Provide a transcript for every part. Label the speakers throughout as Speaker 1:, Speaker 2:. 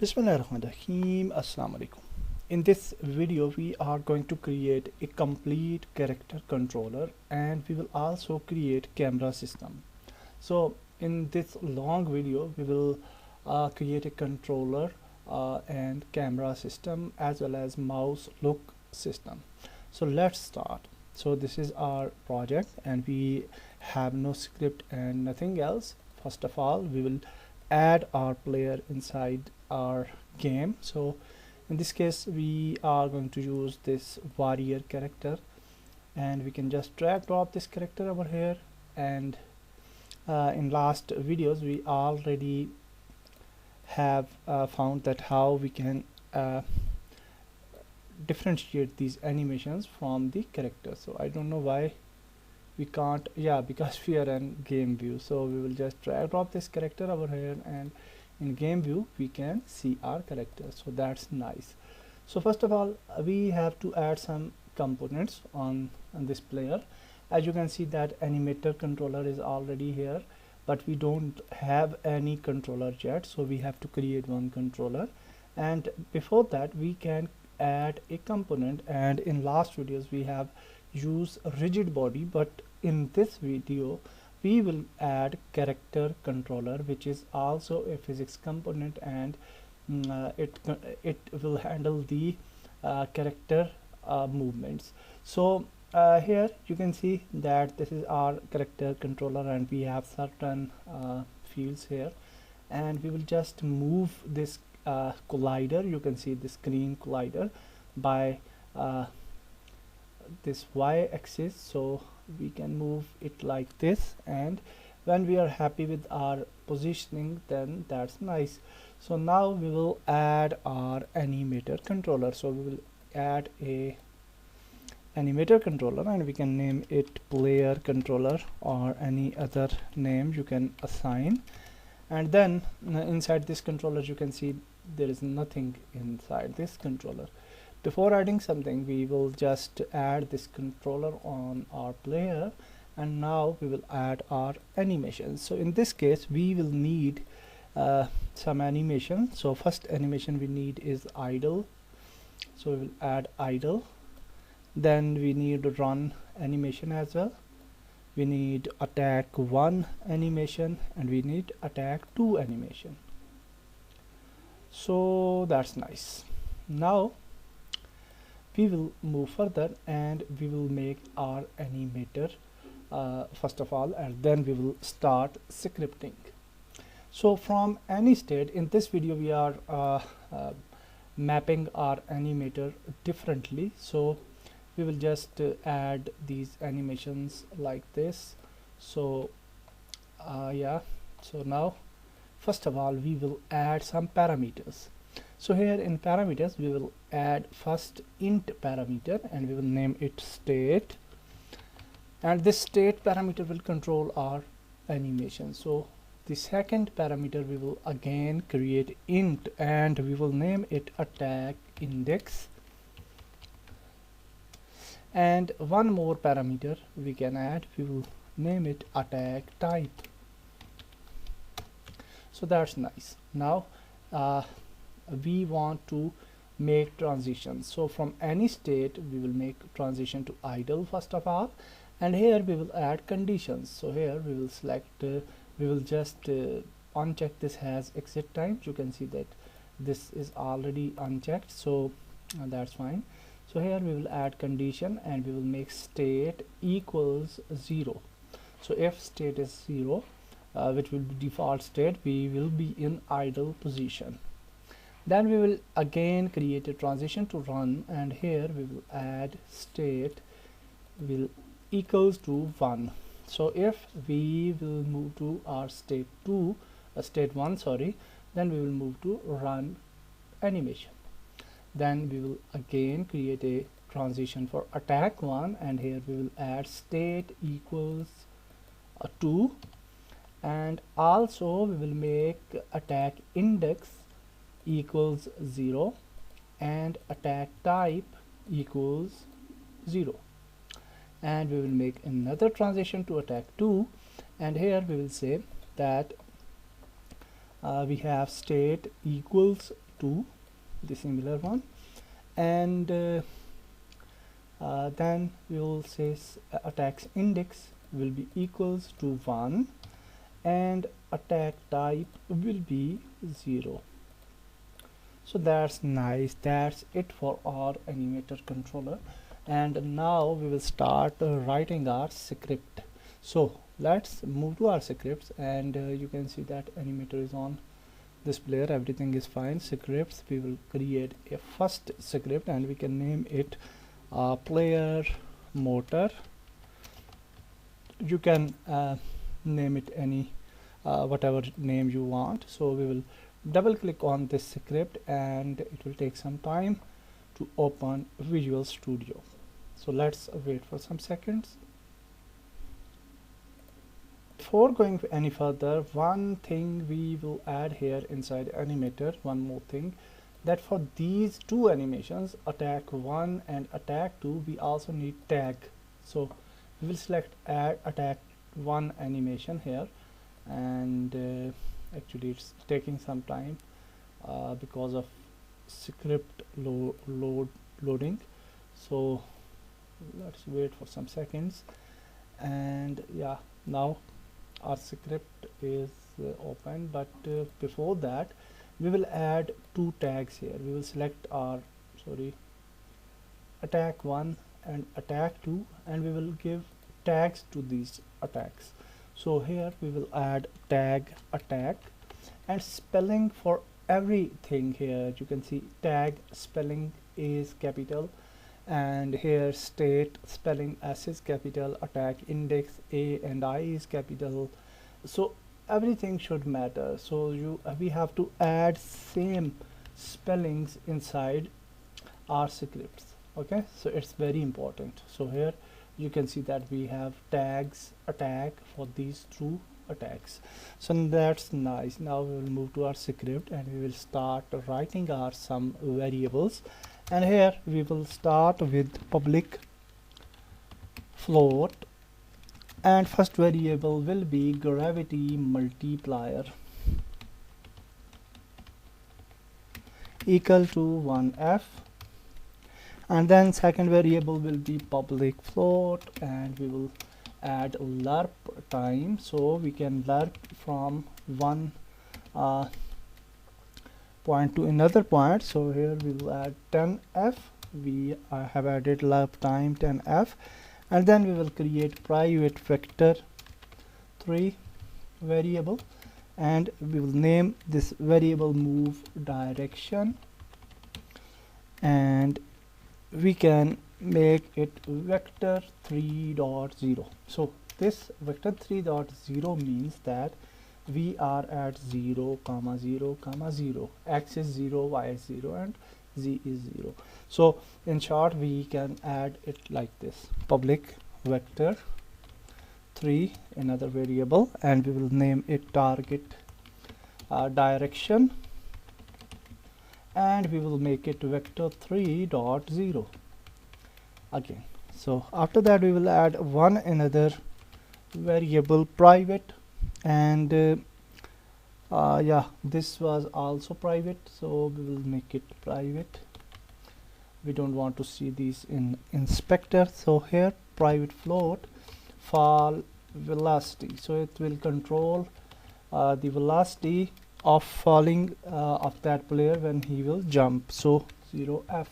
Speaker 1: Bismillahirrahmanirrahim. Assalamu alaikum. In this video we are going to create a complete character controller and we will also create camera system. So in this long video we will create a controller and camera system as well as mouse look system. So let's start. So this is our project and we have no script and nothing else. First of all, we will add our player inside our game. So in this case we are going to use this warrior character and we can just drag drop this character over here. And in last videos we already have found that how we can differentiate these animations from the character. So I don't know why we can't, because we are in game view. So we will just drag drop this character over here and in game view we can see our character. So that's nice. So first of all we have to add some components on this player. As you can see that animator controller is already here, but we don't have any controller yet, so we have to create one controller. And before that we can add a component, and in last videos we have used rigid body, but in this video we will add character controller, which is also a physics component, and it will handle the character movements. So here you can see that this is our character controller and we have certain fields here, and we will just move this collider. You can see the screen collider by this y-axis, so we can move it like this, and when we are happy with our positioning, then that's nice. So now we will add our animator controller. So we will add a animator controller and we can name it player controller or any other name you can assign. And then inside this controller you can see there is nothing inside this controller. Before adding something, we will just add this controller on our player, and now we will add our animations. So in this case we will need some animation. So first animation we need is idle, so we will add idle. Then we need run animation as well. We need attack 1 animation and we need attack 2 animation. So that's nice. Now we will move further and we will make our animator first of all, and then we will start scripting. So from any state, in this video we are mapping our animator differently. So we will just add these animations like this. So so now first of all we will add some parameters. So here in parameters we will add first int parameter and we will name it state, and this state parameter will control our animation. So the second parameter we will again create int and we will name it attack index, and one more parameter we can add, we will name it attack type. So that's nice. Now we want to make transitions. So from any state we will make transition to idle first of all, and here we will add conditions. So here we will select we will just uncheck this has exit time. You can see that this is already unchecked, so that's fine. So here we will add condition and we will make state equals 0. So if state is 0, which will be default state, we will be in idle position. Then we will again create a transition to run, and here we will add state will equals to 1. So if we will move to our state 1, sorry, then we will move to run animation. Then we will again create a transition for attack 1, and here we will add state equals 2, and also we will make attack index equals 0 and attack type equals 0, and we will make another transition to attack 2, and here we will say that we have state equals to the similar one, and then we will say attack's index will be equals to 1 and attack type will be 0. So that's nice. That's it for our animator controller, and now we will start writing our script. So let's move to our scripts, and you can see that animator is on this player, everything is fine. Scripts, we will create a first script and we can name it player motor. You can name it any whatever name you want. So we will double click on this script and it will take some time to open Visual Studio. So let's wait for some seconds. Before going any further, one thing we will add here inside Animator, one more thing, that for these two animations, attack 1 and attack 2, we also need tag. So we will select add attack 1 animation here, and actually it's taking some time because of script loading. So let's wait for some seconds, and yeah, now our script is open, but before that we will add two tags here. We will select our attack 1 and attack 2, and we will give tags to these attacks. So here we will add tag attack, and spelling for everything here. You can see tag spelling is capital, and here state spelling S is capital, attack index A and I is capital. So everything should matter. So we have to add same spellings inside our scripts. Okay, so it's very important. So here you can see that we have tags attack for these two attacks. So that's nice. Now we will move to our script and we will start writing our some variables, and here we will start with public float, and first variable will be gravity multiplier equal to 1f, and then second variable will be public float, and we will add lerp time, so we can lerp from one point to another point. So here we will add 10f. We have added lerp time 10f, and then we will create private vector 3 variable, and we will name this variable move direction, and we can make it vector 3.0. so this vector 3.0 means that we are at 0, 0, 0. X is 0, Y is 0, and Z is 0. So in short, we can add it like this: public vector 3, another variable, and we will name it target direction, and we will make it vector 3.0 again. So after that we will add one another variable private, and yeah, this was also private, so we will make it private. We don't want to see these in inspector. So here private float fall velocity, so it will control the velocity of falling of that player when he will jump, so 0f.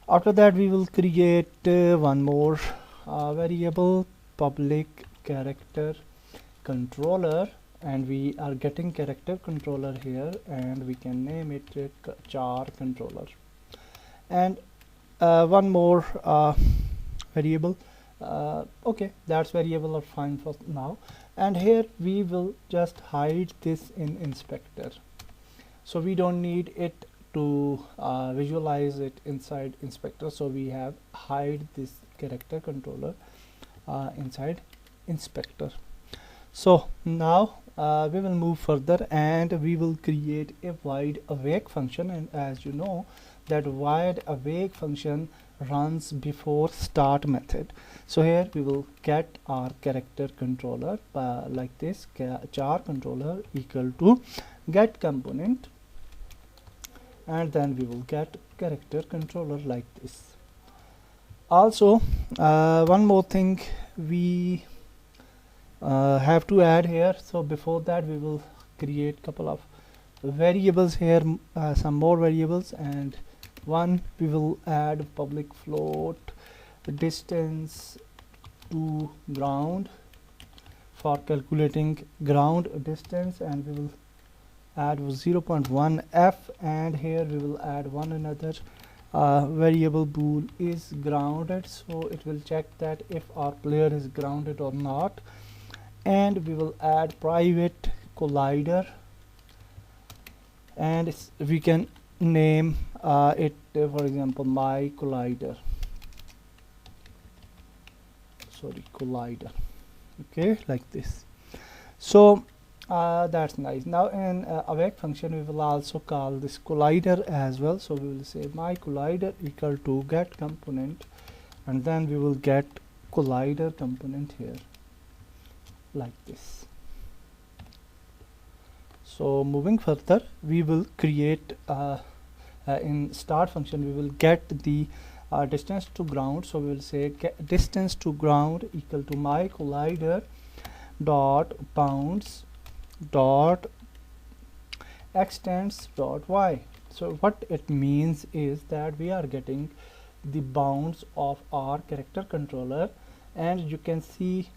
Speaker 1: After that we will create one more variable, public character controller, and we are getting character controller here, and we can name it char controller, and one more variable. Okay, that's variable are fine for now, and here we will just hide this in inspector, so we don't need it to visualize it inside inspector. So we have hide this character controller inside inspector. So now we will move further, and we will create a wide awake function, and as you know that wide awake function runs before start method. So here we will get our character controller like this: char controller equal to get component, and then we will get character controller like this. Also one more thing we have to add here. So before that we will create couple of variables here, some more variables, and one we will add public float distance to ground for calculating ground distance, and we will add 0.1 f, and here we will add one another variable bool is grounded, so it will check that if our player is grounded or not. And we will add private collider, and we can name it for example my collider, okay, like this. So that's nice. Now in awake function we will also call this collider as well. So we will say my collider equal to get component, and then we will get collider component here like this. So moving further, we will create in start function we will get the distance to ground. So we will say get distance to ground equal to my collider dot bounds dot extends dot y. So what it means is that we are getting the bounds of our character controller, and you can see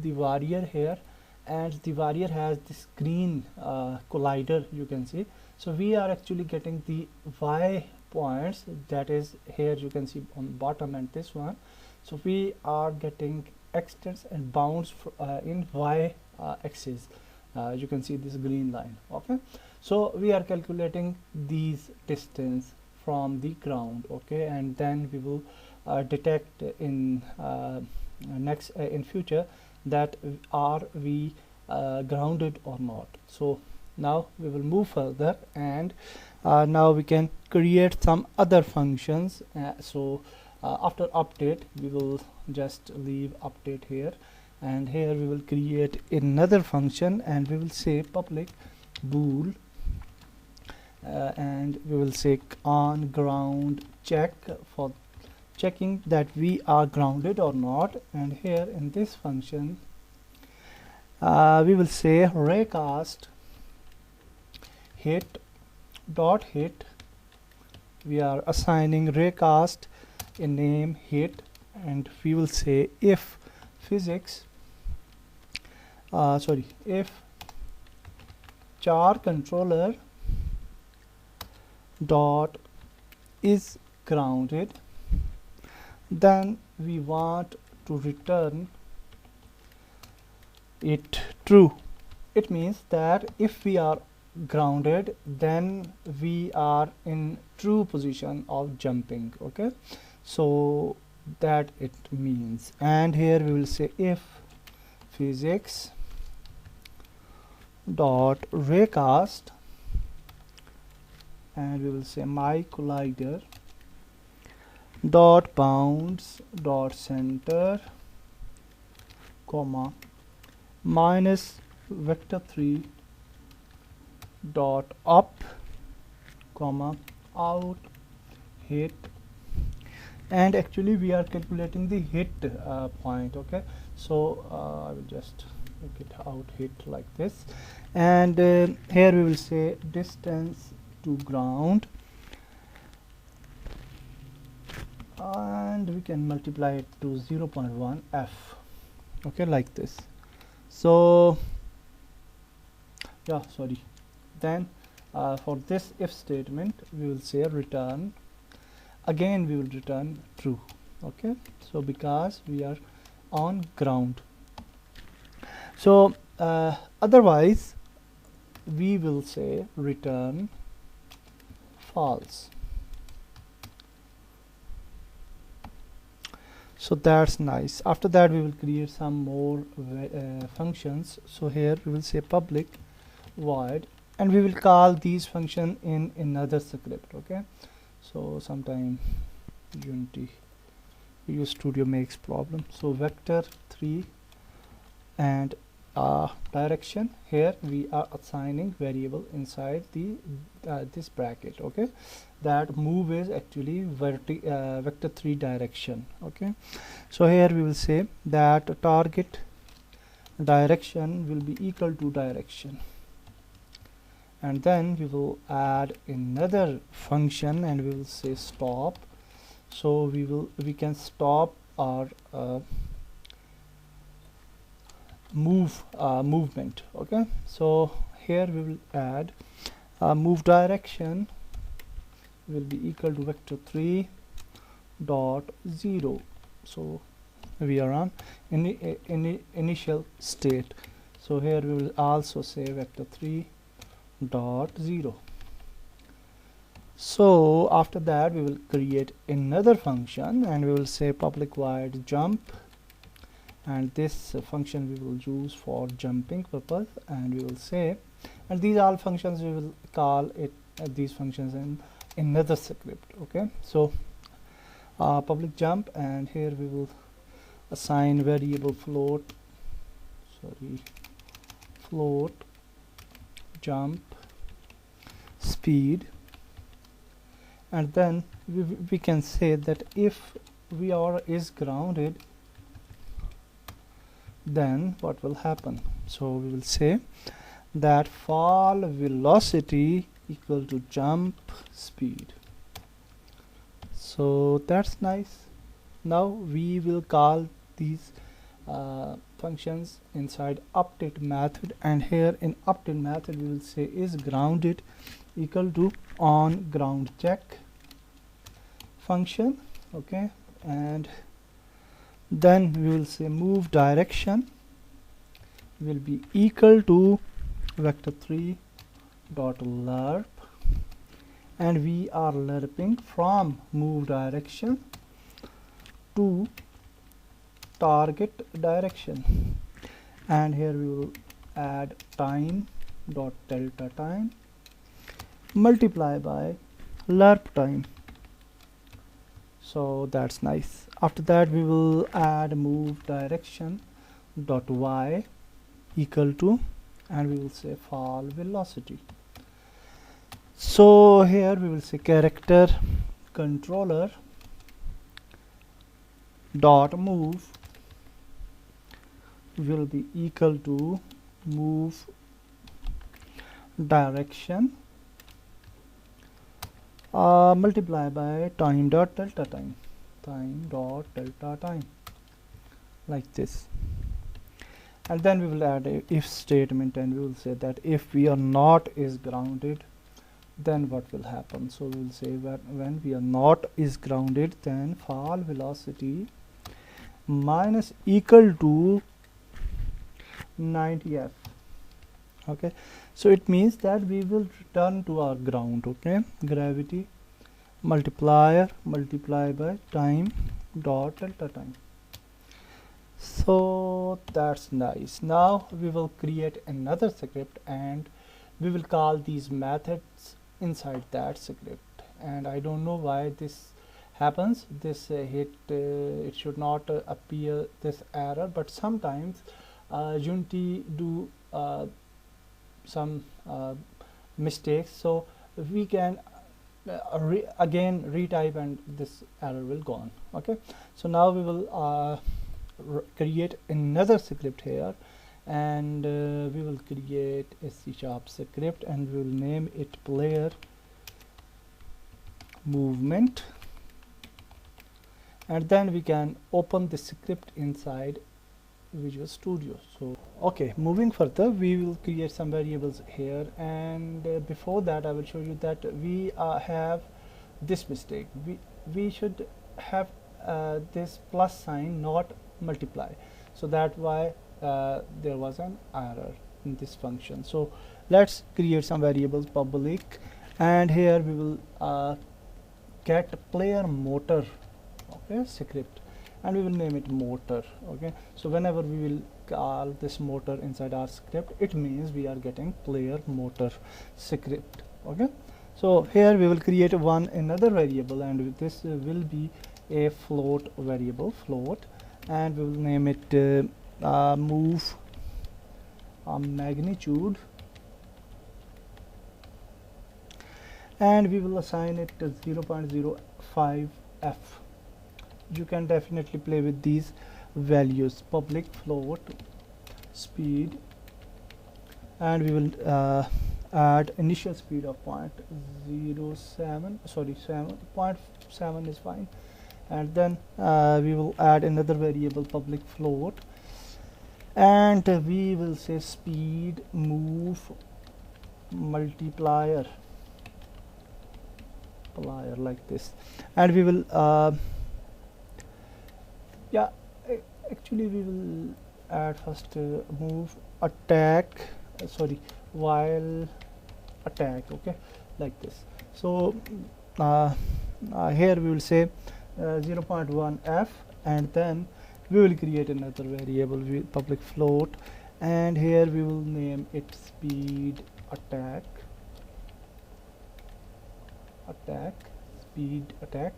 Speaker 1: the warrior here, and the warrior has this green collider, you can see. So we are actually getting the y points, that is here you can see on bottom and this one. So we are getting extents and bounds in y axis. You can see this green line. Okay, so we are calculating these distance from the ground. Okay, and then we will detect in next in future that are we grounded or not. So now we will move further, and now we can create some other functions. So after update we will just leave update here, and here we will create another function, and we will say public bool, and we will say on ground check for checking that we are grounded or not. And here in this function we will say raycast hit dot hit. We are assigning raycast a name hit, and we will say if physics if char controller dot is grounded, then we want to return it true. It means that if we are grounded, then we are in true position of jumping. Okay, so that it means. And here we will say if physics dot raycast, and we will say my collider dot bounds dot center comma minus vector 3 dot up comma out hit. And actually we are calculating the hit point. Okay, so I will just make it out hit like this, and here we will say distance to ground, and we can multiply it to 0.1 f. Okay, like this. So yeah, sorry, then for this if statement we will say return, again we will return true. Okay, so because we are on ground. So otherwise we will say return false. So that's nice. After that we will create some more functions. So here we will say public void, and we will call these function in another script. Okay, so sometime Unity Visual Studio makes problem. So vector 3, and direction. Here we are assigning variable inside the this bracket. Okay, that move is actually vector 3 direction. Okay, so here we will say that target direction will be equal to direction, and then we will add another function and we will say stop. So we can stop our movement. Okay, so here we will add move direction will be equal to vector 3 dot 0. So we are on initial state, so here we will also say vector 3 dot 0. So after that we will create another function and we will say public void jump, and this function we will use for jumping purpose, and we will say, and these all functions we will call it these functions in another script. Okay, so public jump, and here we will assign variable float jump speed, and then we can say that if VR is grounded, then what will happen. So we will say that fall velocity equal to jump speed. So that's nice. Now we will call these functions inside update method, and here in update method we will say is grounded equal to on ground check function. Okay, and then we will say move direction will be equal to vector 3 dot lerp, and we are lerping from move direction to target direction, and here we will add time dot delta time multiply by lerp time. So that's nice. After that we will add move direction dot y equal to, and we will say fall velocity. So here we will say character controller dot move will be equal to move direction multiply by time dot delta time like this. And then we will add a if statement, and we will say that if we are not is grounded, then what will happen. So we will say that when we are not is grounded, then fall velocity minus equal to 90f. Okay, so it means that we will return to our ground. Okay, gravity multiplier multiply by time dot delta time. So that's nice. Now we will create another script and we will call these methods inside that script, and I don't know why this happens. This it should not appear this error, but sometimes Unity do some mistakes, so we can again retype and this error will go on. Okay, so now we will create another script here, and we will create a C# script, and we will name it player movement, and then we can open the script inside Visual Studio. So okay, moving further, we will create some variables here, and before that I will show you that we have this mistake. We should have this plus sign, not multiply, so that why there was an error in this function. So let's create some variables public, and here we will get player motor, okay, script, and we will name it motor. Okay, so whenever we will call this motor inside our script, it means we are getting player motor script. Okay, so here we will create another variable, and this will be a float variable, float, and we will name it move magnitude, and we will assign it to 0.05 f. You can definitely play with these values. Public float speed, and we will add initial speed of 0.07, sorry, 7.7 is fine, and then we will add another variable, public float, and we will say speed move multiplier like this, and we will actually we will add first move attack, while attack, okay, like this. So here we will say 0.1 f, and then we will create another variable with public float, and here we will name it speed attack, speed attack,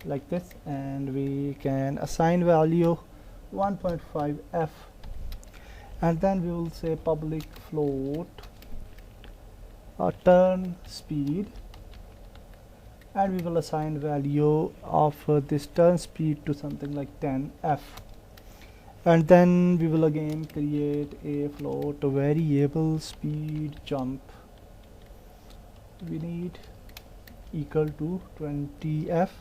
Speaker 1: like this, and we can assign value 1.5 f, and then we will say public float turn speed, and we will assign value of this turn speed to something like 10 f, and then we will again create a float variable speed jump. We need equal to 20 f.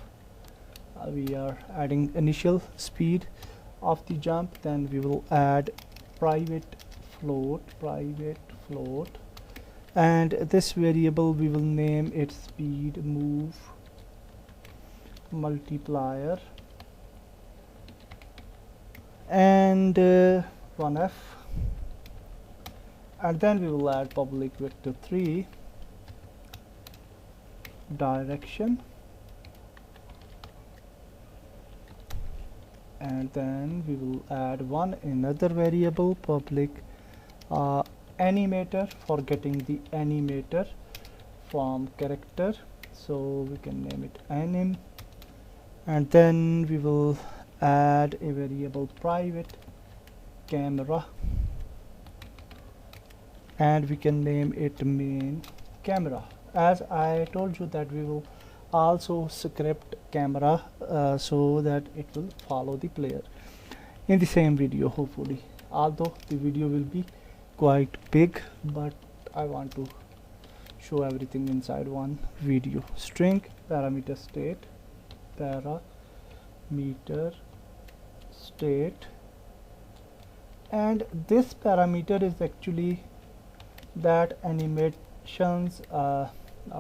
Speaker 1: We are adding initial speed of the jump, then we will add private float, and this variable we will name it speed move multiplier, and 1f, and then we will add public vector 3 direction, and then we will add another variable, public animator, for getting the animator from character, so we can name it anim, and then we will add a variable private camera, and we can name it main camera. As I told you that we will also script camera so that it will follow the player in the same video, hopefully, although the video will be quite big, but I want to show everything inside one video. String parameter state, and this parameter is actually that animations a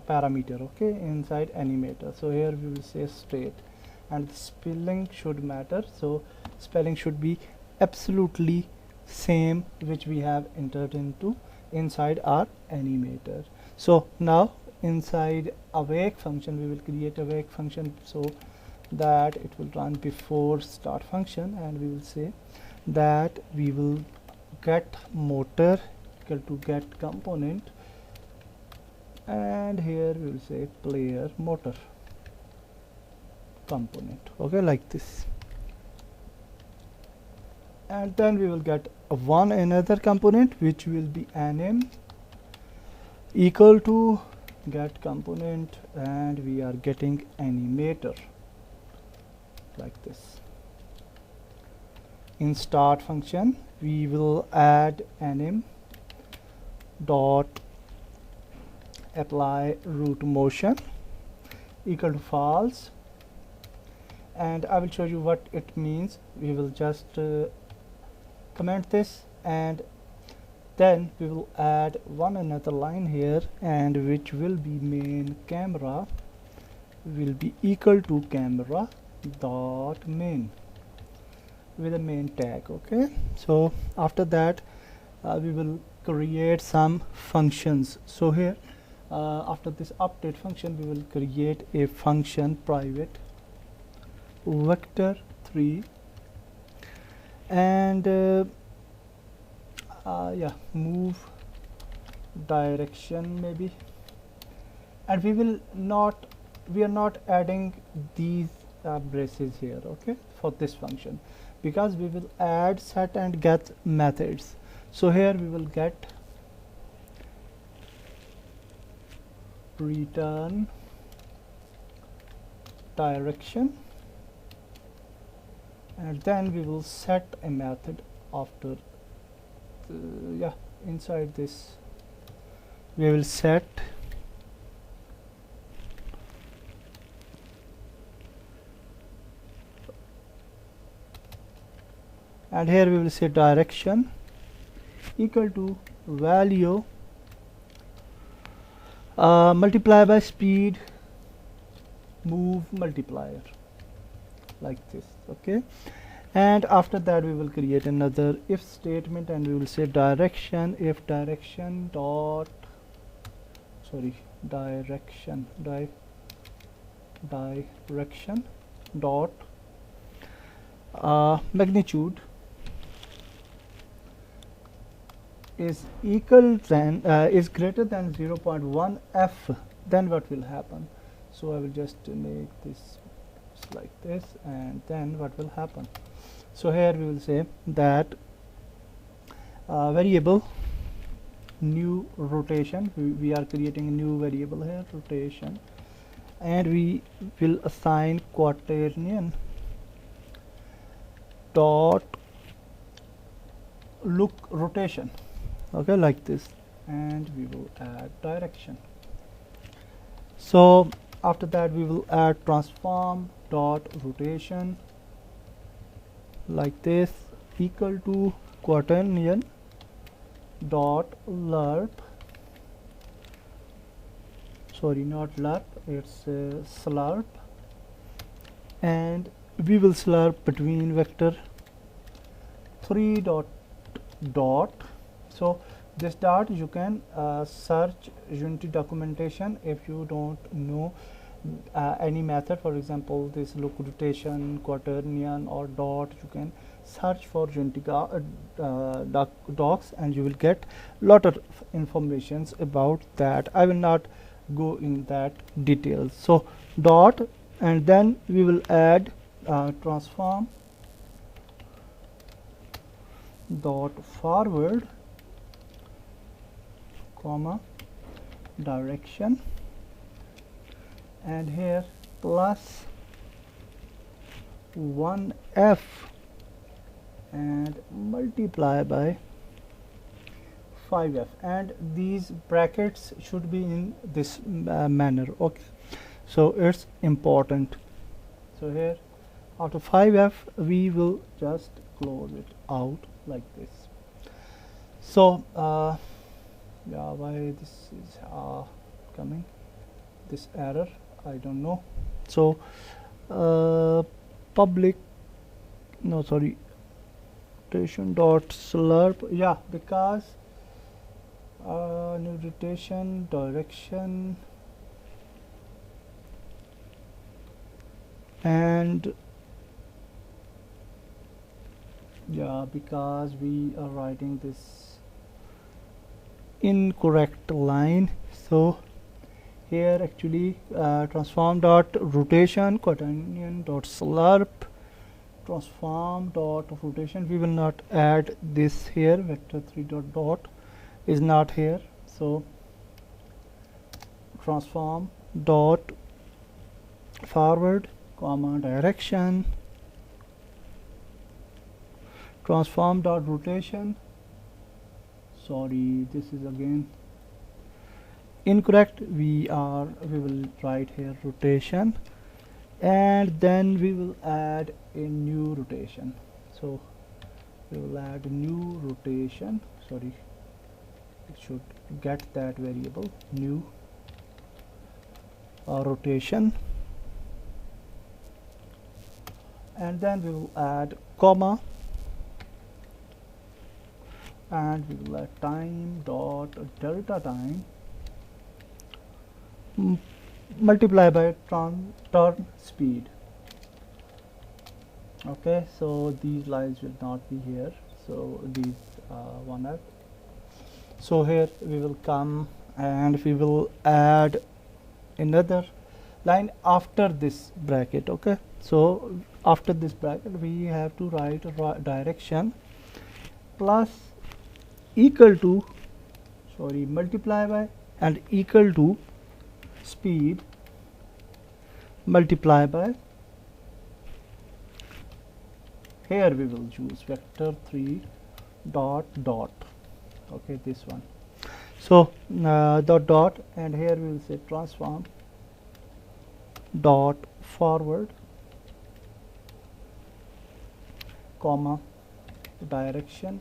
Speaker 1: parameter, okay, inside animator. So here we will say state, and spelling should matter, so spelling should be absolutely same which we have entered into inside our animator. So now inside awake function we will create awake function so that it will run before start function, and we will say that we will get motor equal to get component, and here we will say player motor component, okay, like this, and then we will get another component which will be anim equal to get component, and we are getting animator like this. In start function we will add anim dot apply root motion equal to false, and I will show you what it means. We will just comment this, and then we will add another line here, and which will be main camera will be equal to camera dot main with a main tag, okay. So after that we will create some functions. So here after this update function we will create a function private vector 3, and move direction maybe, and we are not adding these braces here, okay, for this function, because we will add set and get methods. So here we will get return direction, and then we will set a method after inside this we will set and here we will say direction equal to value multiply by speed move multiplier, like this. Okay, and after that we will create another if statement, and we will say direction if direction dot direction dot magnitude is is greater than 0.1 f, then what will happen? So I will just make this like this, and then what will happen? So here we will say that variable new rotation, we are creating a new variable here, rotation, and we will assign quaternion dot look rotation, okay, like this, and we will add direction. So after that we will add transform dot rotation like this equal to quaternion dot lerp, sorry, not lerp, it's slurp, and we will slurp between vector 3 dot. So this dot you can search Unity documentation if you don't know any method, for example this look rotation, quaternion or dot, you can search for Unity docs and you will get lot of informations about that. I will not go in that details. So dot, and then we will add transform dot forward comma direction, and here plus 1f and multiply by 5f, and these brackets should be in this manner. Okay, so it's important. So here after 5f we will just close it out like this. So yeah, why this is coming, this error, I don't know. So public, no, sorry, rotation dot slurp, yeah, because new rotation direction, and yeah, because we are writing this incorrect line. So here actually transform dot rotation quaternion dot slurp transform dot rotation, we will not add this here, vector 3 dot is not here. So transform dot forward comma direction transform dot rotation, sorry, this is again incorrect, we will write here rotation, and then we will add a new rotation. So we will add a new rotation, sorry, it should get that variable new rotation, and then we will add comma, and we will add time dot delta time multiply by turn speed. Okay, so these lines will not be here, so these one up. So here we will come and we will add another line after this bracket. Okay, so after this bracket we have to write direction plus equal to, sorry, multiply by and equal to speed multiply by, here we will use vector 3 dot dot, okay, this one. So dot dot, and here we will say transform dot forward comma direction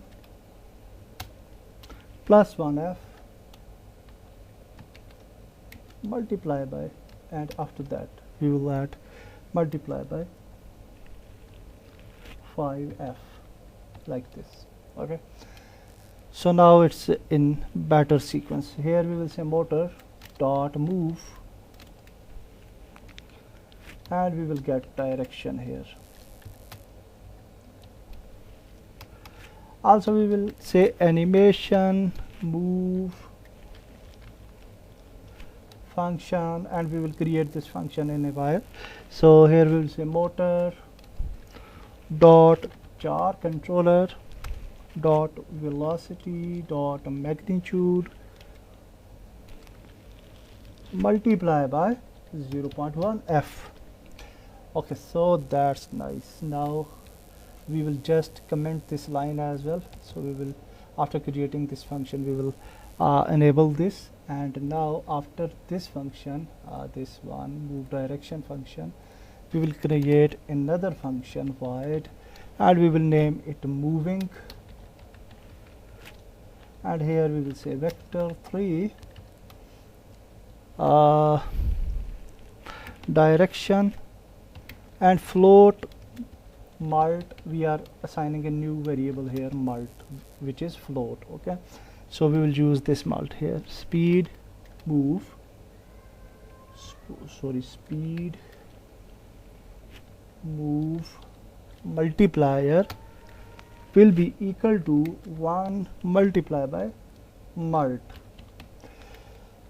Speaker 1: plus 1f multiply by, and after that we will add multiply by 5f, like this. Okay, so now it's in better sequence. Here we will say motor dot move, and we will get direction here. Also we will say animation move function, and we will create this function in a while. So here we will say motor dot jar controller dot velocity dot magnitude multiply by 0.1 f. Okay, so that's nice. Now we will just comment this line as well. So we will, after creating this function, we will enable this, and now after this function, this one move direction function, we will create another function void, and we will name it moving, and here we will say vector 3 direction, and float mult, we are assigning a new variable here mult, which is float. Okay, so we will use this mult here. Speed move, speed move multiplier will be equal to 1 multiply by mult.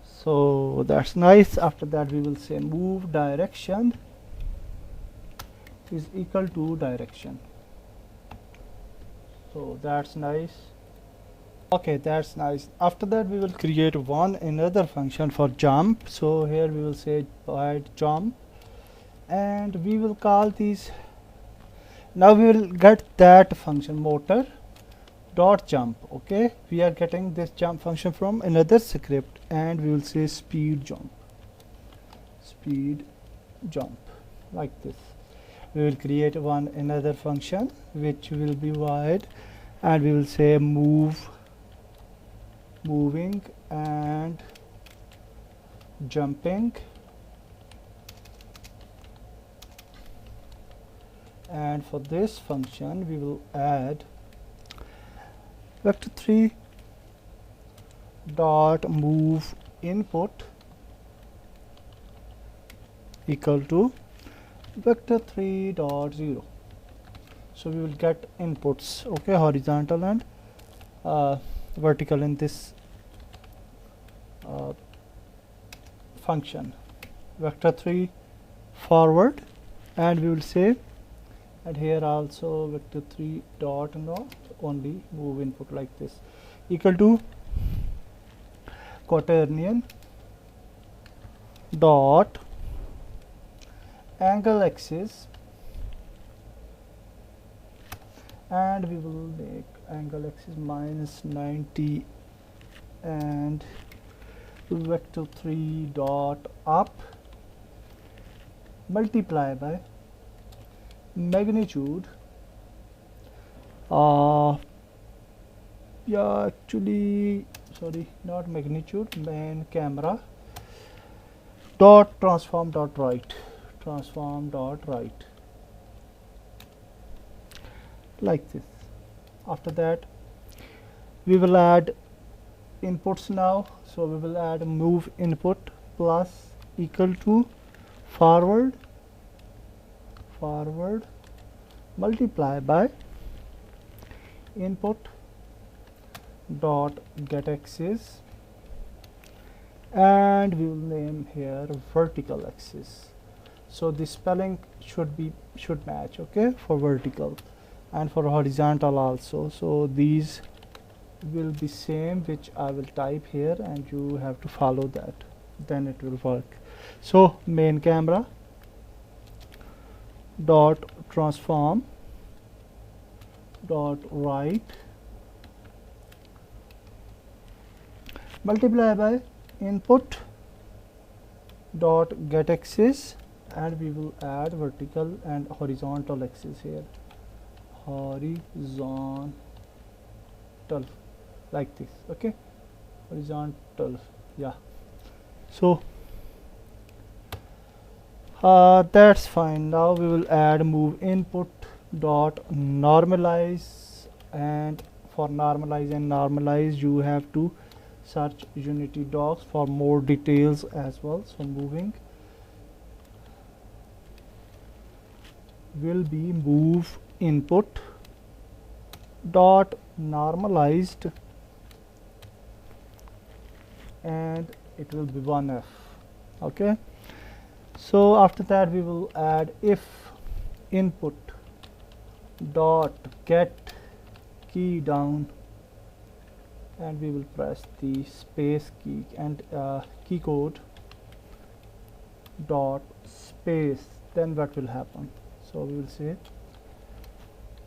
Speaker 1: So that's nice. After that we will say move direction is equal to direction. So that's nice. Okay, that's nice. After that we will create another function for jump. So here we will say void jump, and we will call these. Now we will get that function motor dot jump. Okay, we are getting this jump function from another script, and we will say speed jump, like this. We will create another function which will be void, and we will say moving and jumping, and for this function we will add vector 3 dot move input equal to vector 3 dot 0. So we will get inputs, okay, horizontal and vertical in this function. Vector 3 forward, and we will say, and here also vector 3 dot not only move input, like this, equal to quaternion dot angle axis, and we will make angle axis minus 90, and vector 3 dot up multiply by magnitude, yeah, actually sorry, not magnitude, main camera dot transform dot right, like this. After that we will add inputs now. So we will add move input plus equal to forward multiply by input dot get axis, and we will name here vertical axis. So the spelling should match, okay, for vertical and for horizontal also. So these will be same which I will type here, and you have to follow that, then it will work. So main camera dot transform dot right multiply by input dot get axis, and we will add vertical and horizontal axis here, horizontal, like this. Okay, horizontal, yeah. So that's fine. Now we will add move input dot normalize, and for normalize and normalize you have to search Unity docs for more details as well. So moving will be move input dot normalized, and it will be 1f. Okay, so after that we will add if input dot get key down, and we will press the space key and key code dot space. Then what will happen? So we will say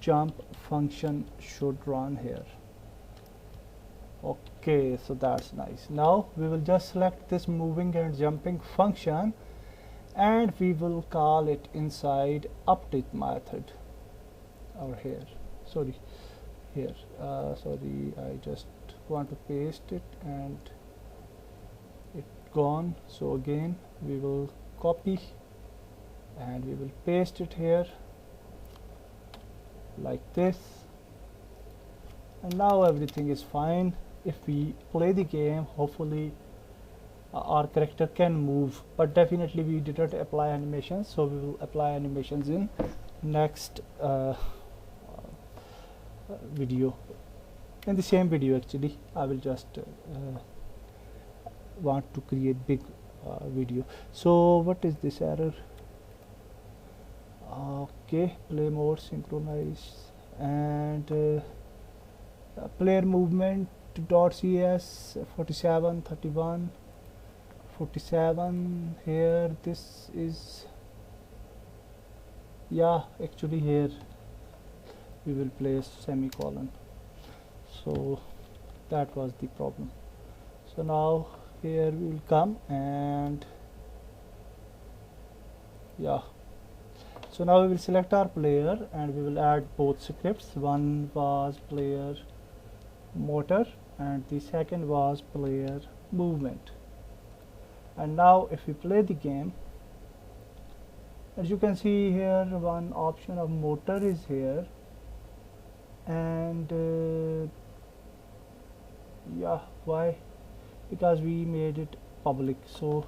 Speaker 1: jump function should run here. Okay, so that's nice. Now we will just select this moving and jumping function, and we will call it inside update method, or here, sorry, here, sorry, I just want to paste it and it gone. So again we will copy and we will paste it here like this, and now everything is fine. If we play the game, hopefully our character can move, but definitely we didn't apply animations, so we will apply animations in next video. In the same video actually, I will just want to create big video. So what is this error? Okay, play mode synchronize, and player movement dot cs 47 31 47 here. This is, yeah, actually here we will place semicolon, so that was the problem. So now here we will come, and yeah, so now we will select our player and we will add both scripts. One was player motor and the second was player movement. And now if we play the game, as you can see here, one option of motor is here, and yeah, why? Because we made it public, so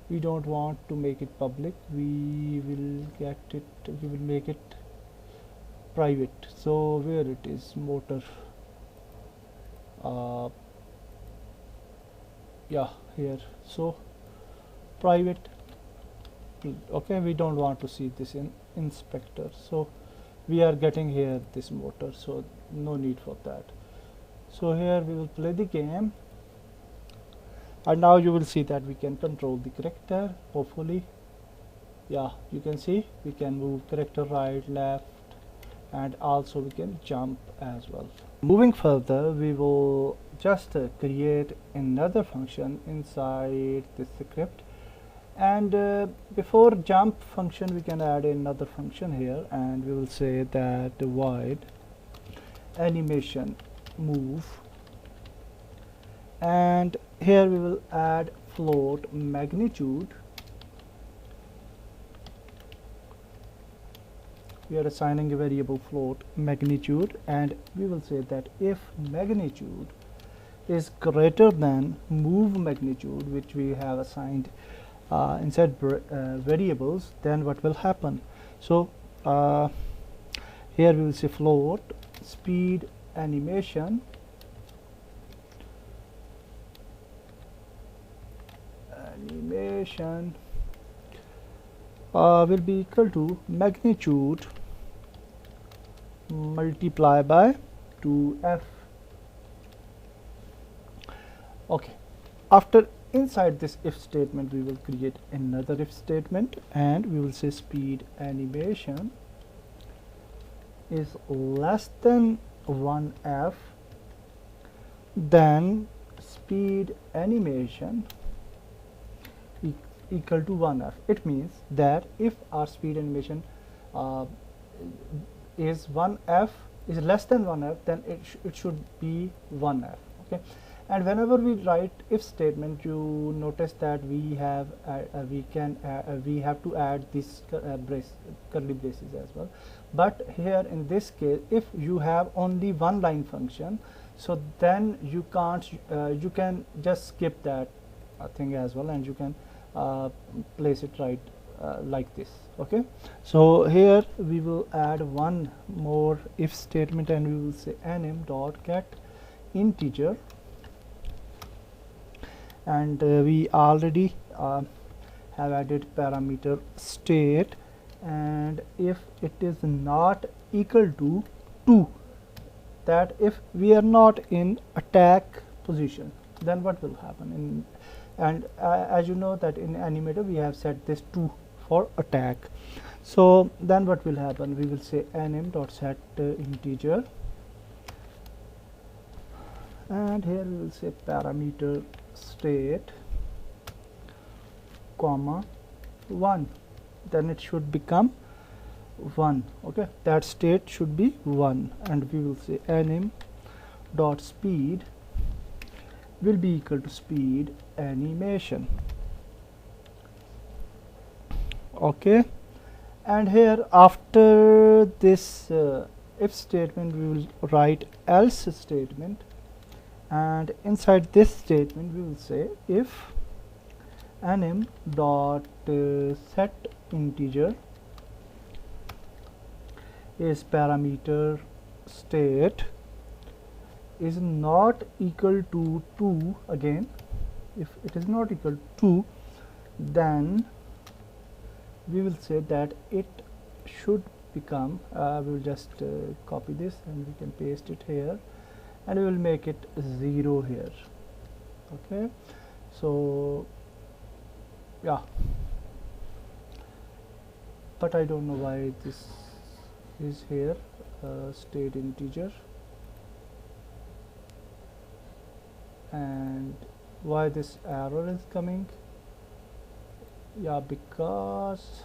Speaker 1: we don't want to make it public. We will make it private. So where it is, motor, yeah, here, so private. Okay, we don't want to see this in inspector, so we are getting here this motor, so no need for that. So here we will play the game, and now you will see that we can control the character, hopefully. Yeah, you can see we can move character right, left, and also we can jump as well. Moving further, we will just create another function inside this script, and before jump function we can add another function here, and we will say that void animation move, and here we will add float magnitude. We are assigning a variable float magnitude, and we will say that if magnitude is greater than move magnitude, which we have assigned inside variables, then what will happen? So here we will say float speed animation will be equal to magnitude multiply by 2f. Okay, after inside this if statement we will create another if statement, and we will say speed animation is less than 1f, then speed animation equal to 1f. It means that if our speed animation uh, is 1f is less than 1f, then it should be 1f. Okay, and whenever we write if statement, you notice that we have we have to add this curly braces as well. But here in this case, if you have only one line function, so then you can't you can just skip that thing as well, and you can place it right like this. Okay, so here we will add one more if statement, and we will say anim dot get integer, and we already have added parameter state, and if it is not equal to 2, that if we are not in attack position, then what will happen in, and as you know that in Animator we have set this 2 for attack. So then what will happen, we will say anim dot set integer, and here we will say parameter state comma 1, then it should become 1. Okay, that state should be 1, and we will say anim dot speed will be equal to speed animation. Okay, and here after this if statement we will write else statement, and inside this statement we will say if anim dot set integer is parameter state is not equal to 2 again. If it is not equal to 2, then we will say that it should become we will just copy this and we can paste it here, and we will make it 0 here. Okay, so yeah, but I don't know why this is here state integer, and why this error is coming. Yeah, because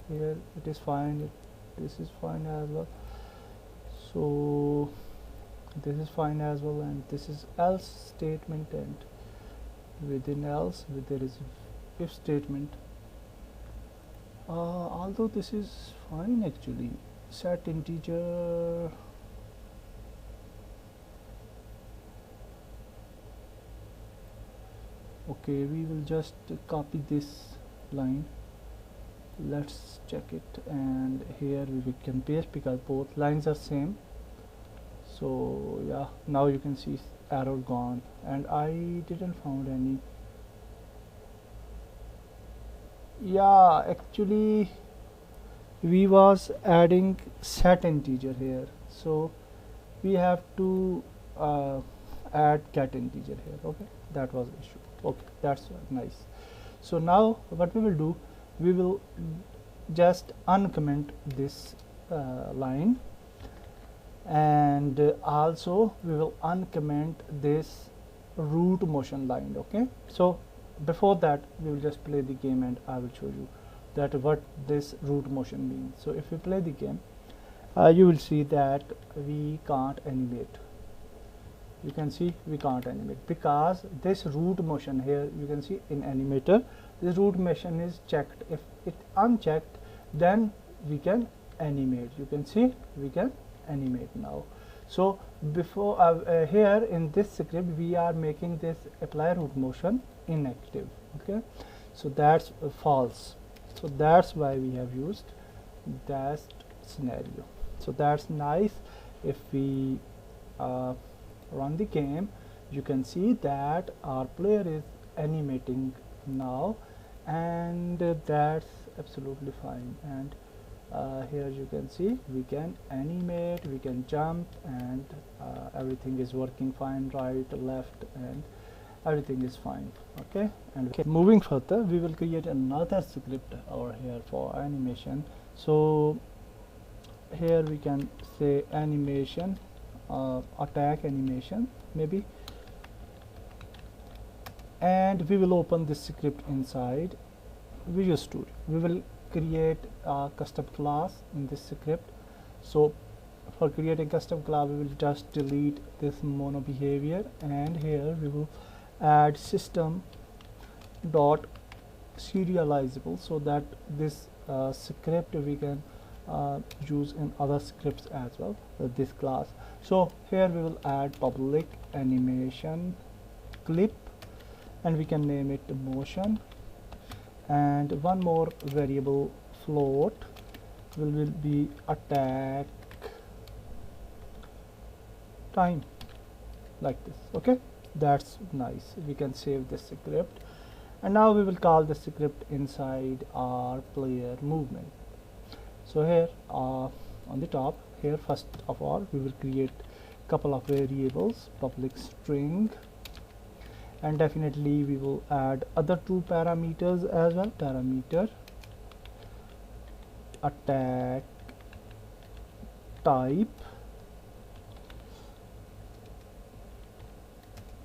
Speaker 1: here it is fine, this is fine as well, so this is fine as well, and this is else statement, and within else there is if statement. Although this is fine actually, set integer, okay, we will just copy this line, let's check it, and here we can paste because both lines are same. So yeah, now you can see arrow gone, and I didn't found any. Yeah, actually we was adding set integer here, so we have to add get integer here. Okay, that was the issue. Okay, that's nice. So now what we will do, we will just uncomment this line, and also we will uncomment this root motion line. Okay, so before that we will just play the game, and I will show you that what this root motion means. So if we play the game, you will see that we can't animate. You can see we can't animate because this root motion here, you can see in Animator this root motion is checked. If it unchecked, then we can animate. You can see we can animate now. So before here in this script we are making this apply root motion inactive. Okay, so that's false, so that's why we have used that scenario. So that's nice. If we run the game, you can see that our player is animating now, and that's absolutely fine. And here you can see we can animate, we can jump, and everything is working fine, right, left, and everything is fine. Okay, and okay, moving further, we will create another script over here for animation. So here we can say animation, attack animation maybe, and we will open this script inside Visual Studio. We will create a custom class in this script. So for creating custom class, we will just delete this mono behavior, and here we will add system dot serializable, so that this script we can use in other scripts as well with this class. So here we will add public animation clip, and we can name it motion, and one more variable float will be attack time, like this. Okay, that's nice. We can save this script, and now we will call the script inside our player movement. So here on the top here, first of all, we will create couple of variables, public string, and definitely we will add other two parameters as well. Parameter attack type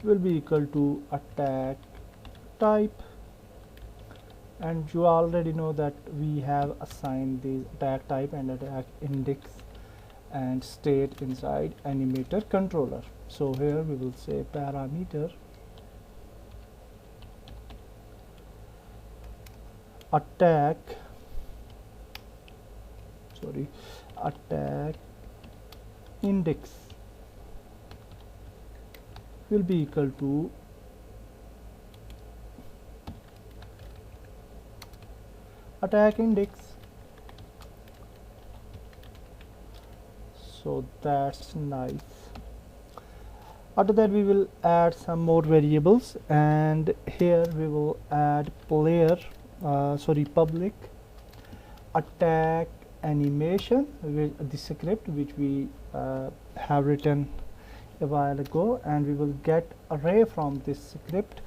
Speaker 1: will be equal to attack type, and you already know that we have assigned the attack type and attack index and state inside Animator Controller. So here we will say parameter attack index will be equal to attack index. So that's nice. After that, we will add some more variables, and here we will add player public attack animation with the script which we have written a while ago, and we will get array from this script,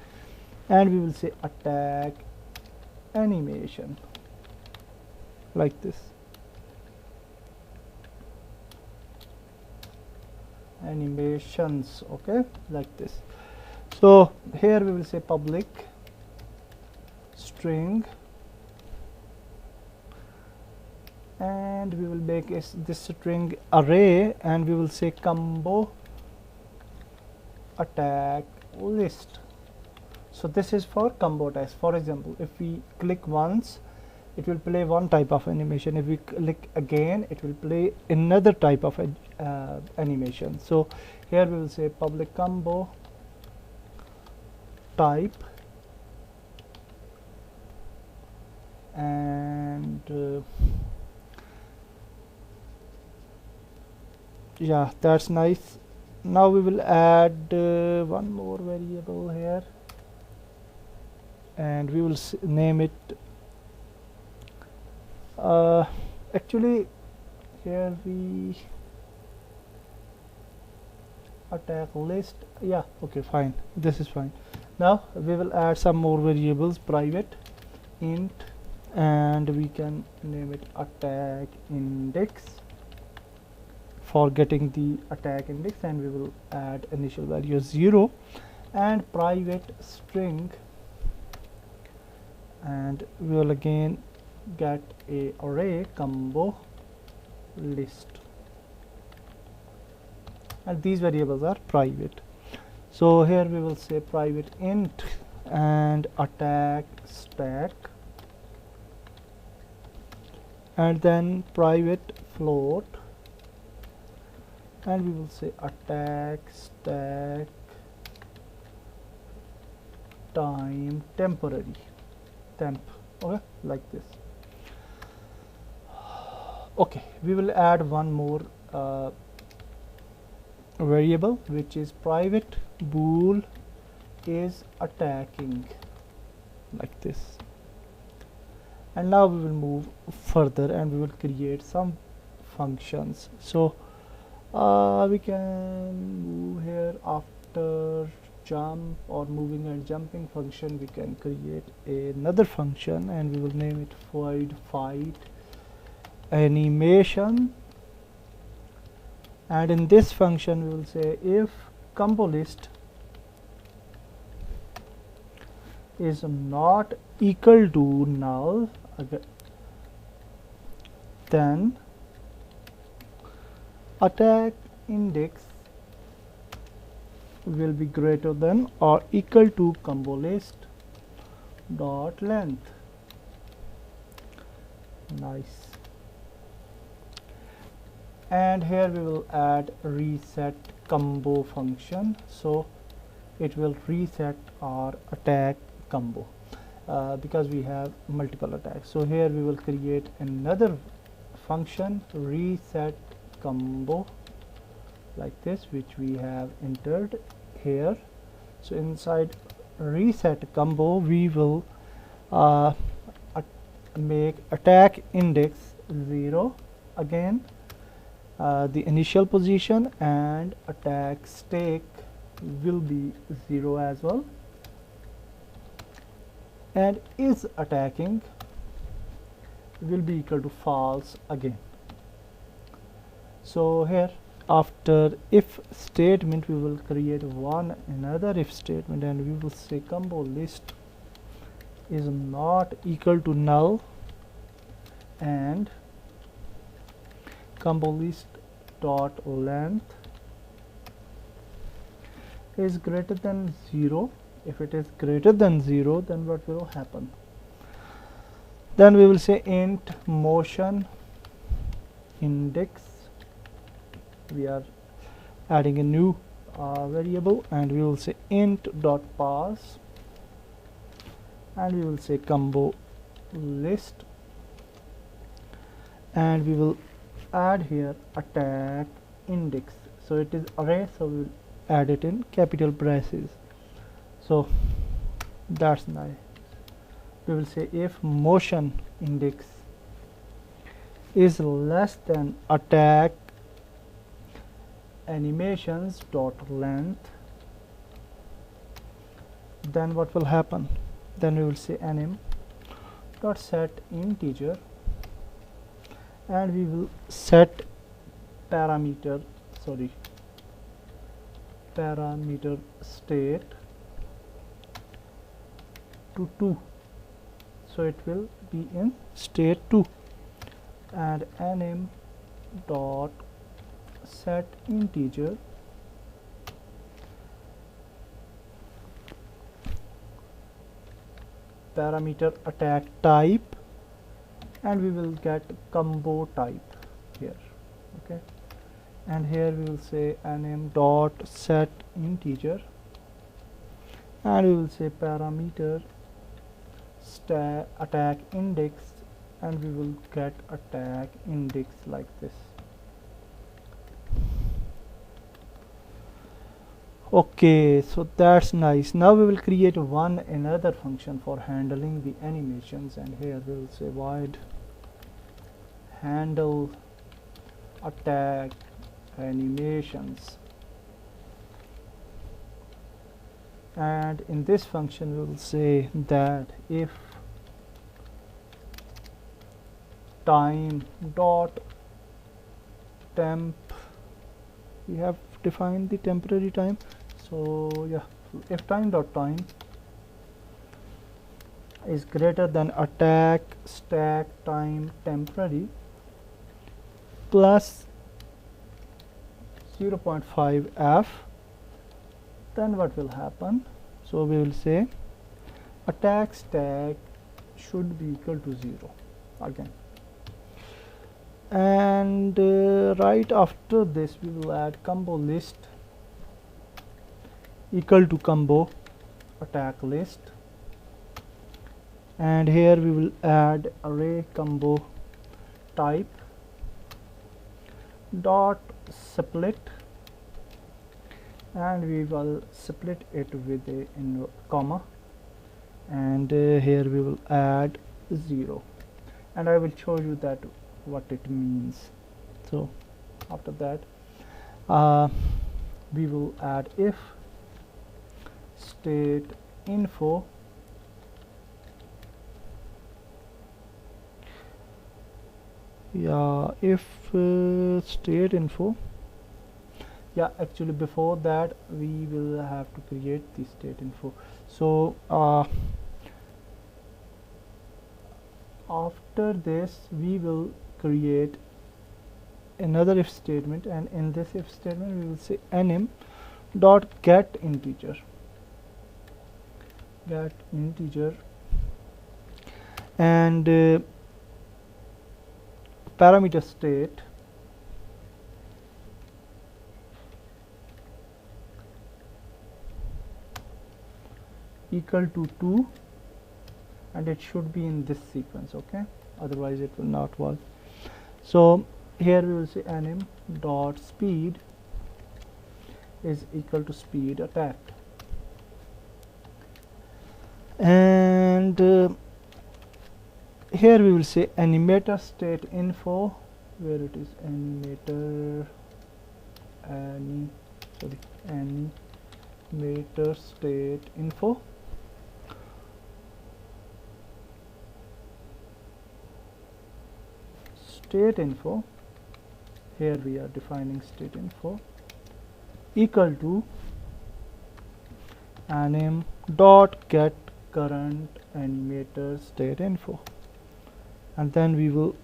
Speaker 1: and we will say attack animation, like this. Animations, okay, like this. So here we will say public string, and we will make this string array, and we will say combo attack list. So this is for combo test. For example, if we click once, it will play one type of animation. If we click again, it will play another type of animation. So here we will say public combo type, and yeah, that's nice. Now we will add one more variable here, and we will name it actually here we attack list. Yeah, okay, fine, this is fine. Now we will add some more variables, private int, and we can name it attack index for getting the attack index, and we will add initial value 0, and private string, and we will again get a array combo list, and these variables are private. So here we will say private int and attack stack, and then private float, and we will say attack stack time temporary temp, okay, like this. Okay, we will add one more variable, which is private bool is attacking, like this. And now we will move further, and we will create some functions. So we can move here after jump or moving and jumping function, we can create another function and we will name it void fight animation. And in this function we will say if combo list is not equal to null, then attack index will be greater than or equal to combo list dot length. Nice. And here we will add reset combo function, so it will reset our attack combo because we have multiple attacks. So here we will create another function reset combo like this, which we have entered here. So inside reset combo we will make attack index 0 again, the initial position, and attack stake will be 0 as well, and is attacking will be equal to false again. So here after if statement we will create another if statement, and we will say combo list is not equal to null and combo list dot length is greater than 0. If it is greater than 0, then what will happen? Then we will say int motion index. We are adding a new variable, and we will say int dot parse, and we will say combo list, and we will add here attack index. So it is array, so we will add it in capital braces. So that's nice. We will say if motion index is less than attack animations dot length, then what will happen? Then we will say anim dot set integer, and we will set parameter state to 2, so it will be in state 2, and anim dot set integer parameter attack type, and we will get combo type here. Okay, and here we will say anim dot set integer, and we will say parameter attack index, and we will get attack index like this. Okay, so that's nice. Now we will create another function for handling the animations, and here we will say void handle attack animations, and in this function we will say that if time dot temp, we have defined the temporary time, so yeah, if time dot time is greater than attack stack time temporary plus 0.5 f, then what will happen? So we will say attack stack should be equal to 0 again, and right after this we will add combo list equal to combo attack list, and here we will add array combo type dot split, and we will split it with a comma, and here we will add 0, and I will show you that what it means. So after that we will add if state info if state info, actually before that we will have to create the state info. So after this we will create another if statement, and in this if statement we will say anim dot get integer and parameter state equal to 2, and it should be in this sequence, okay, otherwise it will not work. So here we will say anim dot speed is equal to speed attacked, and here we will say animator state info, where it is animator animator state info here we are defining state info equal to anim dot get current animator state info, and then we will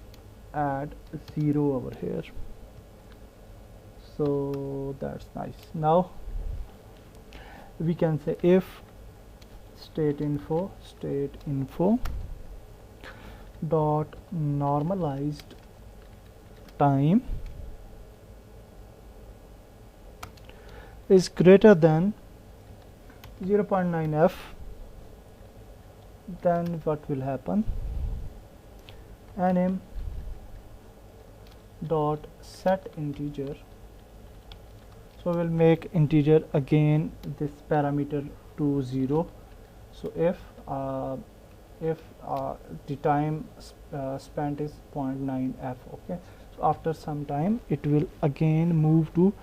Speaker 1: add 0 over here. So that's nice. Now we can say if state info dot normalized time is greater than 0.9 f, then what will happen? Anim dot set integer, so we'll make integer again this parameter to 0. So if the time spent is 0.9 f, okay, so after some time it will again move to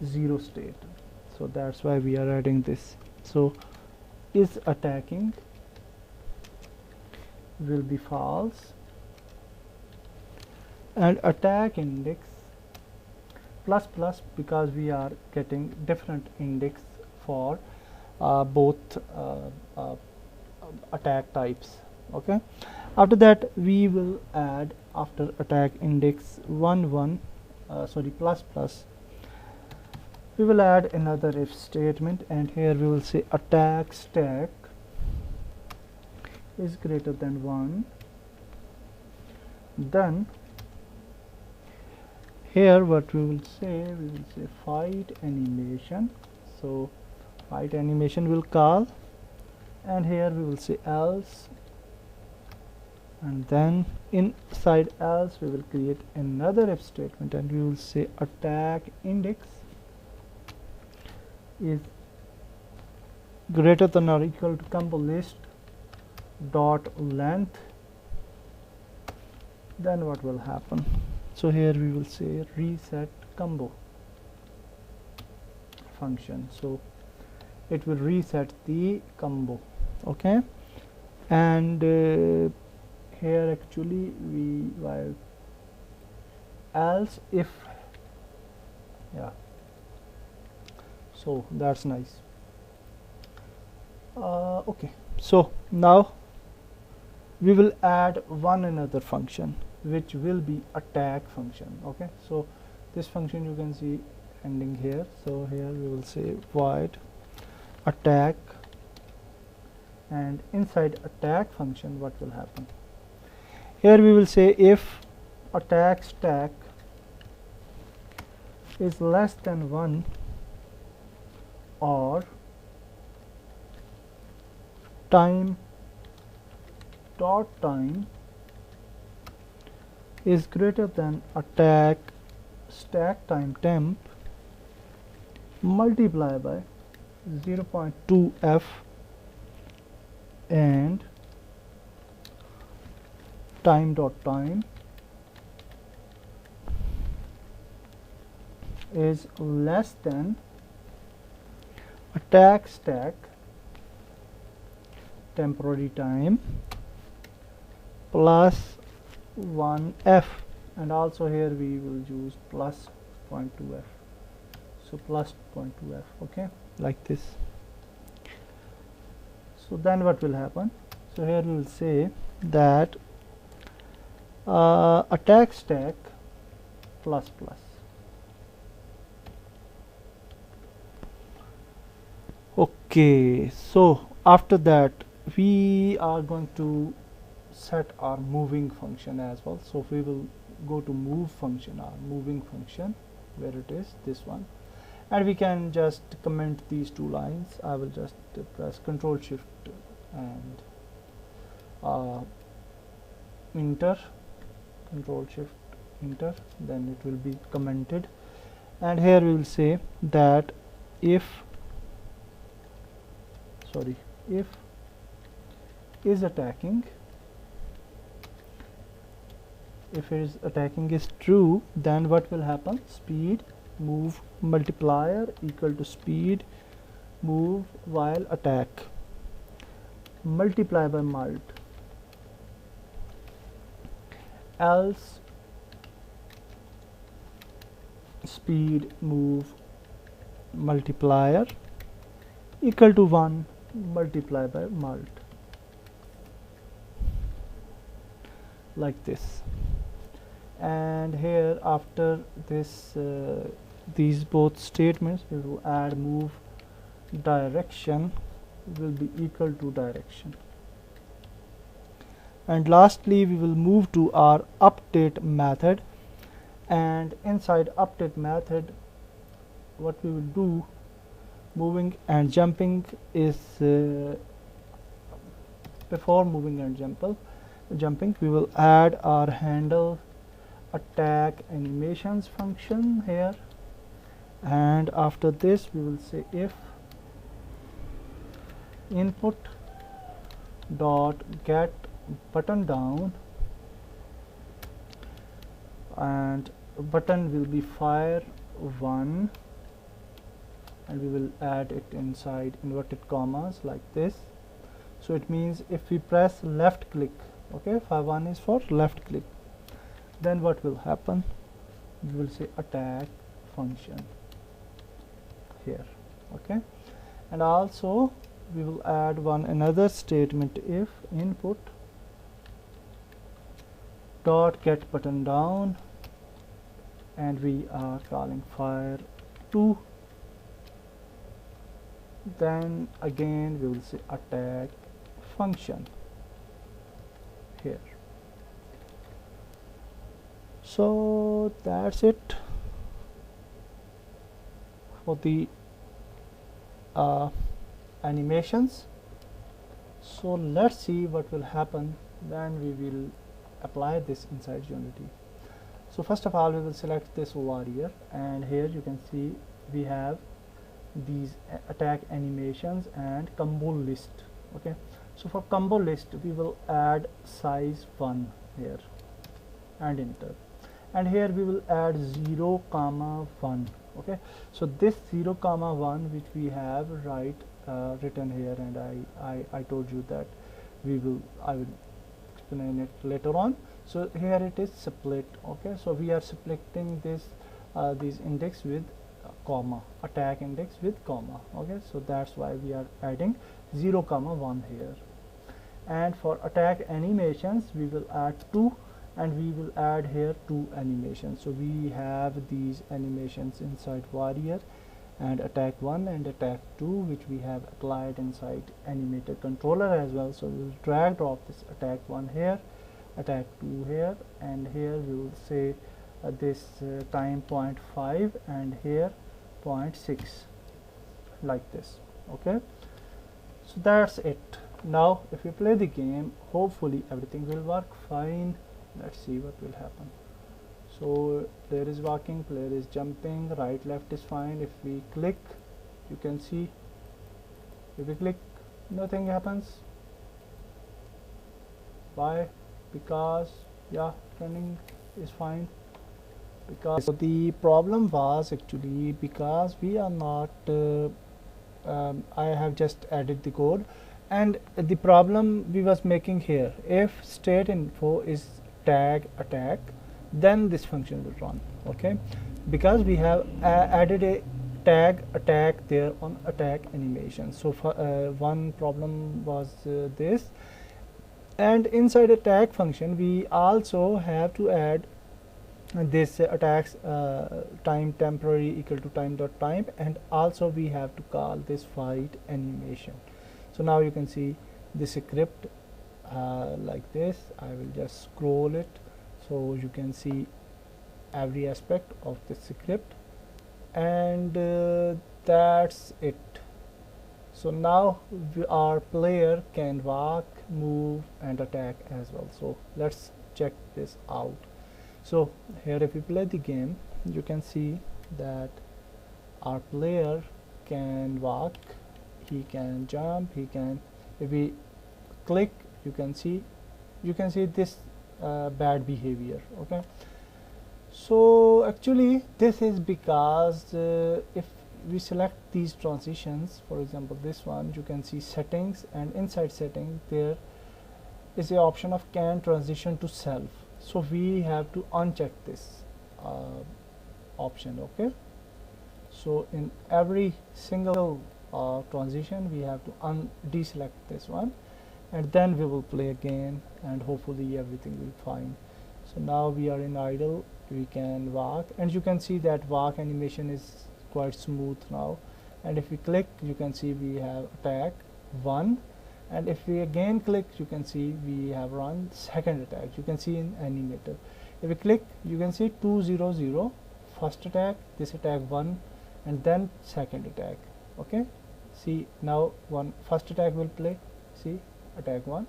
Speaker 1: 0 state, so that's why we are adding this. So is attacking will be false, and attack index plus plus, because we are getting different index for both attack types, okay. After that we will add, after attack index plus plus, we will add another if statement, and here we will say attack stack is greater than 1. Then here what we will say fight animation, so fight animation will call, and here we will say else, and then inside else we will create another if statement, and we will say attack index is greater than or equal to combo list dot length. Then what will happen? So here we will say reset combo function, so it will reset the combo, okay. And here actually we while else if, so that's nice. Okay, so now we will add one another function which will be attack function, okay. So this function you can see ending here, so here we will say void attack, and inside attack function what will happen? Here we will say if attack stack is less than 1 or time dot time is greater than attack stack time temp multiply by 0.2 f and time dot time is less than attack stack temporary time plus 1f, and also here we will use plus 0.2f, so plus 0.2f, okay, like this. So then what will happen? So here we will say that attack stack plus plus. Okay, so after that we are going to set our moving function as well. So we will go to move function, our moving function, where it is, this one, and we can just comment these two lines. I will just press Control Shift and enter, Control Shift enter, then it will be commented. And here we will say that if is attacking, if is attacking is true, then what will happen? Speed move multiplier equal to speed move while attack multiply by mult, else speed move multiplier equal to 1 multiply by mult, like this. And here after this these both statements, we will add move direction will be equal to direction. And lastly we will move to our update method, and inside update method what we will do, moving and jumping is before moving and jumping we will add our handle attack animations function here, and after this we will say if input dot get button down, and button will be fire 1, and we will add it inside inverted commas like this. So it means if we press left click, okay, fire 1 is for left click, then what will happen? We will say attack function here, okay. And also we will add another statement, if input dot get button down, and we are calling fire 2, then again we will say attack function here. So that's it for the animations. So let's see what will happen when we will apply this inside Unity. So first of all we will select this warrior, and here you can see we have these attack animations and combo list, okay. So for combo list we will add size 1 here and enter, and here we will add 0, 1, okay. So this 0, 1 which we have written here, and I told you that I will explain it later on. So here it is split, okay. So we are splitting this these index with comma, attack index with comma, okay. So that's why we are adding 0, 1 here. And for attack animations we will add 2, and we will add here 2 animations. So we have these animations inside warrior, and attack 1 and attack 2 which we have applied inside Animator Controller as well. So we will drag drop this attack 1 here, attack 2 here, and here we will say this time 0.5 and here 0.6, like this, okay. So that's it. Now if we play the game, hopefully everything will work fine. Let's see what will happen. So player is walking, player is jumping, right left is fine. If we click, you can see if we click nothing happens. Why? Because yeah, running is fine. Because so the problem was actually because we are not I have just added the code, And the problem we was making here, if state info is tag attack, then this function will run. Okay, because we have added a tag attack there on attack animation. So for, one problem was this. And inside a tag function we also have to add this attacks time temporary equal to time dot time, and also we have to call this fight animation. So now you can see this script like this. I will just scroll it so you can see every aspect of this script, and that's it. So now our player can walk, move and attack as well. So let's check this out. So here if we play the game, you can see that our player can walk, he can jump, he can, if we click, you can see this bad behavior. Okay, so actually this is because if we select these transitions, for example this one, you can see settings, and inside setting there is the option of can transition to self. So we have to uncheck this option. Okay, so in every single transition we have to deselect this one, and then we will play again and hopefully everything will be fine. So now we are in idle, we can walk, and you can see that walk animation is quite smooth now. And if we click, you can see we have attack 1, and if we again click, you can see we have run second attack. You can see in Animator, if we click, you can see 200 first attack, this attack 1, and then second attack. Okay, see now first attack will play, see attack 1,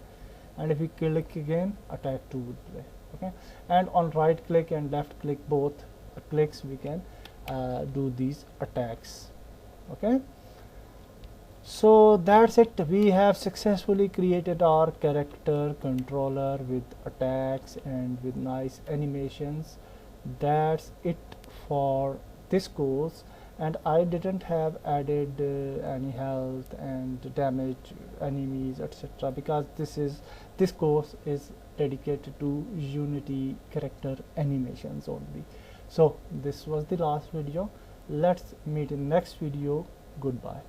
Speaker 1: and if we click again, attack 2 will play. Okay, and on right click and left click, both clicks, we can do these attacks. Okay, so that's it. We have successfully created our character controller with attacks and with nice animations. That's it for this course, and I didn't have added any health and damage enemies, etc., because this course is dedicated to Unity character animations only. So this was the last video. Let's meet in next video. Goodbye.